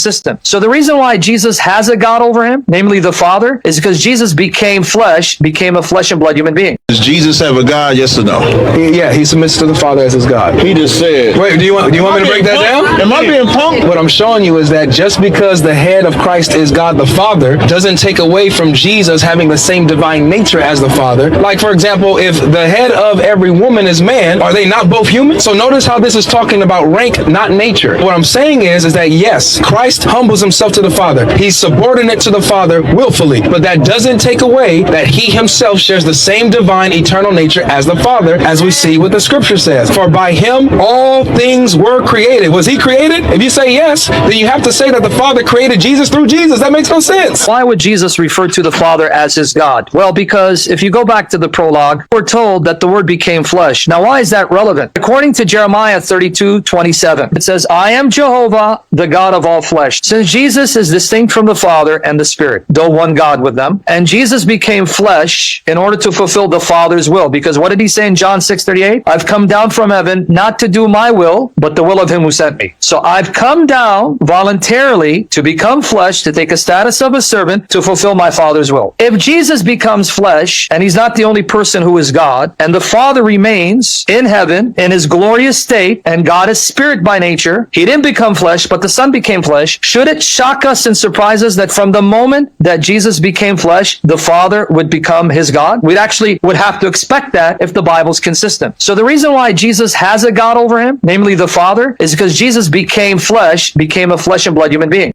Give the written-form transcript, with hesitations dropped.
consistent. So the reason why Jesus has a God over him, namely the Father, is because Jesus became flesh, became a flesh and blood human being. Does Jesus have a God, yes or no? Yeah, he submits to the Father as his God. He just said... Wait, do you want me to break that down? Am I being punked? What I'm showing you is that just because the head of Christ is God the Father doesn't take away from Jesus having the same divine nature as the Father. Like, for example, if the head of every woman is man, are they not both human? So notice how this is talking about rank, not nature. What I'm saying is that yes, Christ humbles himself to the Father. He's subordinate to the Father willfully, but that doesn't take away that he himself shares the same divine eternal nature as the Father, as we see what the scripture says. For by him all things were created. Was he created? If you say yes, then you have to say that the Father created Jesus through Jesus. That makes no sense. Why would Jesus refer to the Father as his God? Well, because if you go back to the prologue, we're told that the Word became flesh. Now, why is that relevant? According to Jeremiah 32:27, it says, I am Jehovah, the God of all flesh. Since Jesus is distinct from the Father and the Spirit, though one God with them, and Jesus became flesh in order to fulfill the Father's will. Because what did he say in John 6:38? I've come down from heaven not to do my will, but the will of him who sent me. So I've come down voluntarily to become flesh, to take a status of a servant, to fulfill my Father's will. If Jesus becomes flesh, and he's not the only person who is God, and the Father remains in heaven in his glorious state, and God is spirit by nature, he didn't become flesh, but the Son became flesh, should it shock us and surprise us that from the moment that Jesus became flesh, the Father would become his God? We'd actually would have to expect that if the Bible's consistent. So the reason why Jesus has a God over him, namely the Father, is because Jesus became flesh, became a flesh and blood human being.